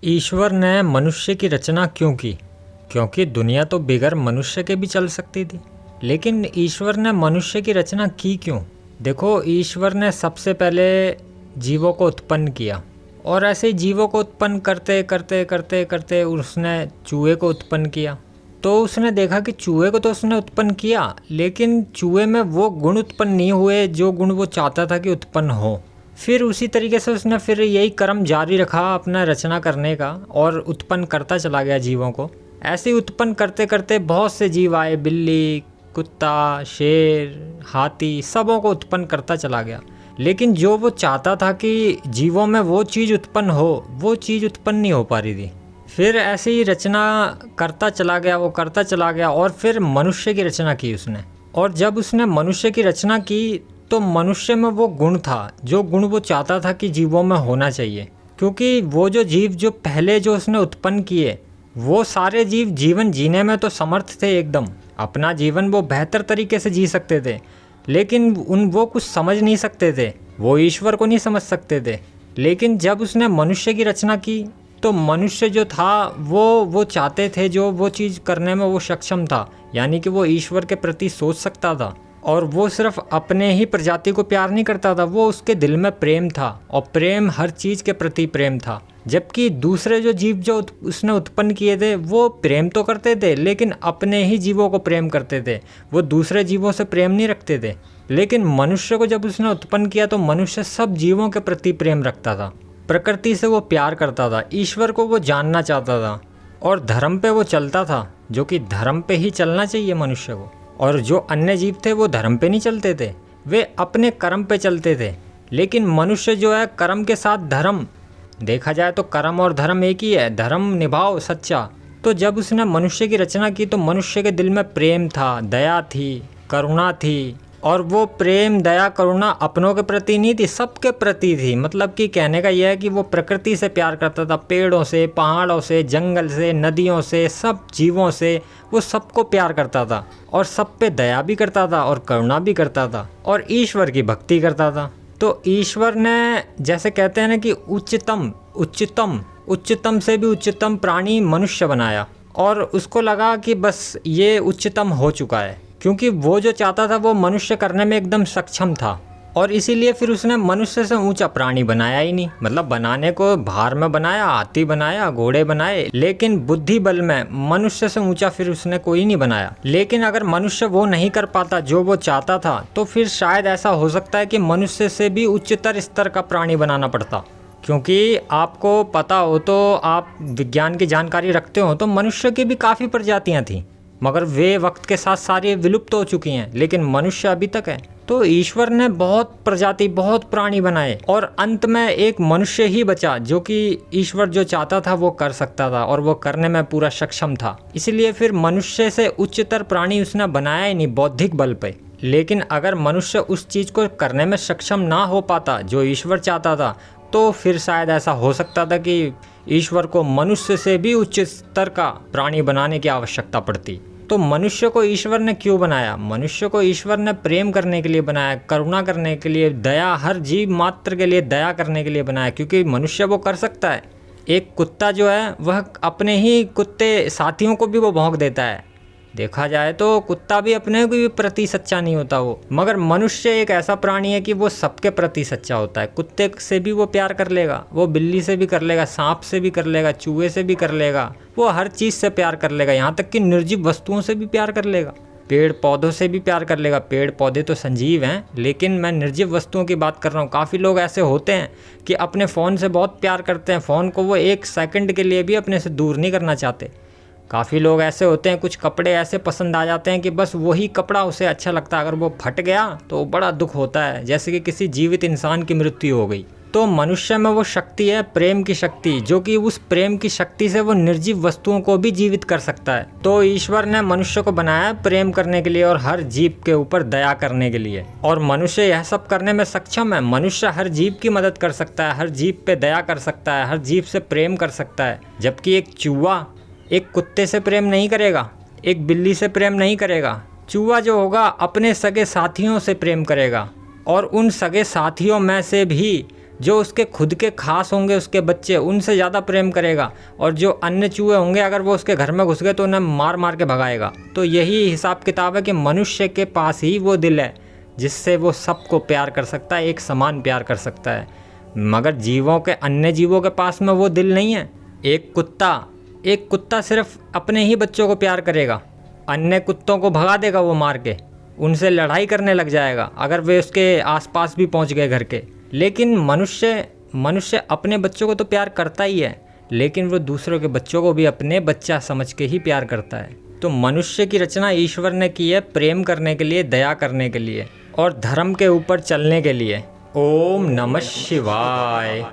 ईश्वर ने मनुष्य की रचना क्यों की? क्योंकि दुनिया तो बिगर मनुष्य के भी चल सकती थी। लेकिन ईश्वर ने मनुष्य की रचना की क्यों? देखो, ईश्वर ने सबसे पहले जीवों को उत्पन्न किया और ऐसे ही जीवों को उत्पन्न करते करते करते करते उसने चूहे को उत्पन्न किया। तो उसने देखा कि चूहे को तो उसने उत्पन्न किया, लेकिन चूहे में वो गुण उत्पन्न नहीं हुए जो गुण वो चाहता था कि उत्पन्न हो। फिर उसी तरीके से उसने फिर यही क्रम जारी रखा अपना रचना करने का और उत्पन्न करता चला गया जीवों को। ऐसे ही उत्पन्न करते करते बहुत से जीव आए, बिल्ली, कुत्ता, शेर, हाथी, सबों को उत्पन्न करता चला गया। लेकिन जो वो चाहता था कि जीवों में वो चीज़ उत्पन्न हो, वो चीज़ उत्पन्न नहीं हो पा रही थी। फिर ऐसे ही रचना करता चला गया, वो करता चला गया और फिर मनुष्य की रचना की उसने। और जब उसने मनुष्य की रचना की तो मनुष्य में वो गुण था जो गुण वो चाहता था कि जीवों में होना चाहिए। क्योंकि वो जो जीव जो पहले जो उसने उत्पन्न किए, वो सारे जीव जीवन जीने में तो समर्थ थे एकदम। अपना जीवन वो बेहतर तरीके से जी सकते थे, लेकिन वो कुछ समझ नहीं सकते थे, वो ईश्वर को नहीं समझ सकते थे। लेकिन जब उसने मनुष्य की रचना की तो मनुष्य जो था वो चाहते थे, जो वो चीज़ करने में वो सक्षम था, यानी कि वो ईश्वर के प्रति सोच सकता था। और वो सिर्फ अपने ही प्रजाति को प्यार नहीं करता था, वो उसके दिल में प्रेम था और प्रेम हर चीज़ के प्रति प्रेम था। जबकि दूसरे जो जीव जो उसने उत्पन्न किए थे वो प्रेम तो करते थे, लेकिन अपने ही जीवों को प्रेम करते थे, वो दूसरे जीवों से प्रेम नहीं रखते थे। लेकिन मनुष्य को जब उसने उत्पन्न किया तो मनुष्य सब जीवों के प्रति प्रेम रखता था, प्रकृति से वो प्यार करता था, ईश्वर को वो जानना चाहता था और धर्म पे वो चलता था, जो कि धर्म पे ही चलना चाहिए मनुष्य को। और जो अन्य जीव थे वो धर्म पे नहीं चलते थे, वे अपने कर्म पे चलते थे। लेकिन मनुष्य जो है कर्म के साथ धर्म, देखा जाए तो कर्म और धर्म एक ही है, धर्म निभाओ सच्चा। तो जब उसने मनुष्य की रचना की तो मनुष्य के दिल में प्रेम था, दया थी, करुणा थी। और वो प्रेम, दया, करुणा अपनों के प्रति नहीं थी, सबके प्रति थी। मतलब कि कहने का यह है कि वो प्रकृति से प्यार करता था, पेड़ों से, पहाड़ों से, जंगल से, नदियों से, सब जीवों से वो सबको प्यार करता था और सब पे दया भी करता था और करुणा भी करता था और ईश्वर की भक्ति करता था। तो ईश्वर ने, जैसे कहते हैं ना कि उच्चतम उच्चतम उच्चतम से भी उच्चतम प्राणी मनुष्य बनाया और उसको लगा कि बस ये उच्चतम हो चुका है, क्योंकि वो जो चाहता था वो मनुष्य करने में एकदम सक्षम था। और इसीलिए फिर उसने मनुष्य से ऊंचा प्राणी बनाया ही नहीं। मतलब बनाने को भार में बनाया, हाथी बनाया, घोड़े बनाए, लेकिन बुद्धि बल में मनुष्य से ऊंचा फिर उसने कोई नहीं बनाया। लेकिन अगर मनुष्य वो नहीं कर पाता जो वो चाहता था, तो फिर शायद ऐसा हो सकता है कि मनुष्य से भी उच्चतर स्तर का प्राणी बनाना पड़ता। क्योंकि आपको पता हो, तो आप विज्ञान की जानकारी रखते हो, तो मनुष्य की भी काफ़ी प्रजातियाँ थीं, मगर वे वक्त के साथ सारी विलुप्त हो चुकी हैं, लेकिन मनुष्य अभी तक है। तो ईश्वर ने बहुत प्रजाति, बहुत प्राणी बनाए और अंत में एक मनुष्य ही बचा जो कि ईश्वर जो चाहता था वो कर सकता था और वो करने में पूरा सक्षम था। इसलिए फिर मनुष्य से उच्चतर प्राणी उसने बनाया ही नहीं बौद्धिक बल पे। लेकिन अगर मनुष्य उस चीज़ को करने में सक्षम ना हो पाता जो ईश्वर चाहता था, तो फिर शायद ऐसा हो सकता था कि ईश्वर को मनुष्य से भी उच्च स्तर का प्राणी बनाने की आवश्यकता पड़ती। तो मनुष्य को ईश्वर ने क्यों बनाया? मनुष्य को ईश्वर ने प्रेम करने के लिए बनाया, करुणा करने के लिए, दया, हर जीव मात्र के लिए दया करने के लिए बनाया, क्योंकि मनुष्य वो कर सकता है। एक कुत्ता जो है वह अपने ही कुत्ते साथियों को भी वो भौंक देता है। देखा जाए तो कुत्ता भी अपने भी प्रति सच्चा नहीं होता वो, मगर मनुष्य एक ऐसा प्राणी है कि वो सबके प्रति सच्चा होता है। कुत्ते से भी वो प्यार कर लेगा, वो बिल्ली से भी कर लेगा, सांप से भी कर लेगा, चूहे से भी कर लेगा, वो हर चीज़ से प्यार कर लेगा, यहाँ तक कि निर्जीव वस्तुओं से भी प्यार कर लेगा, पेड़ पौधों से भी प्यार कर लेगा। पेड़ पौधे तो संजीव हैं, लेकिन मैं निर्जीव वस्तुओं की बात कर रहा हूँ। काफ़ी लोग ऐसे होते हैं कि अपने फ़ोन से बहुत प्यार करते हैं, फ़ोन को वो एक सेकंड के लिए भी अपने से दूर नहीं करना चाहते। काफ़ी लोग ऐसे होते हैं, कुछ कपड़े ऐसे पसंद आ जाते हैं कि बस वही कपड़ा उसे अच्छा लगता है, अगर वो फट गया तो बड़ा दुख होता है, जैसे कि किसी जीवित इंसान की मृत्यु हो गई। तो मनुष्य में वो शक्ति है, प्रेम की शक्ति, जो कि उस प्रेम की शक्ति से वो निर्जीव वस्तुओं को भी जीवित कर सकता है। तो ईश्वर ने मनुष्य को बनाया प्रेम करने के लिए और हर जीव के ऊपर दया करने के लिए, और मनुष्य यह सब करने में सक्षम है। मनुष्य हर जीव की मदद कर सकता है, हर जीव पे दया कर सकता है, हर जीव से प्रेम कर सकता है। जबकि एक चूहा एक कुत्ते से प्रेम नहीं करेगा, एक बिल्ली से प्रेम नहीं करेगा। चूहा जो होगा अपने सगे साथियों से प्रेम करेगा, और उन सगे साथियों में से भी जो उसके खुद के खास होंगे उसके बच्चे, उनसे ज़्यादा प्रेम करेगा, और जो अन्य चूहे होंगे अगर वो उसके घर में घुस गए तो उन्हें मार मार के भगाएगा। तो यही हिसाब किताब है कि मनुष्य के पास ही वो दिल है जिससे वो सबको प्यार कर सकता है, एक समान प्यार कर सकता है। मगर अन्य जीवों के पास में वो दिल नहीं है। एक कुत्ता सिर्फ अपने ही बच्चों को प्यार करेगा, अन्य कुत्तों को भगा देगा वो मार के, उनसे लड़ाई करने लग जाएगा अगर वे उसके आसपास भी पहुंच गए घर के। लेकिन मनुष्य अपने बच्चों को तो प्यार करता ही है, लेकिन वो दूसरों के बच्चों को भी अपने बच्चा समझ के ही प्यार करता है। तो मनुष्य की रचना ईश्वर ने की है प्रेम करने के लिए, दया करने के लिए और धर्म के ऊपर चलने के लिए। ओम नमः शिवाय।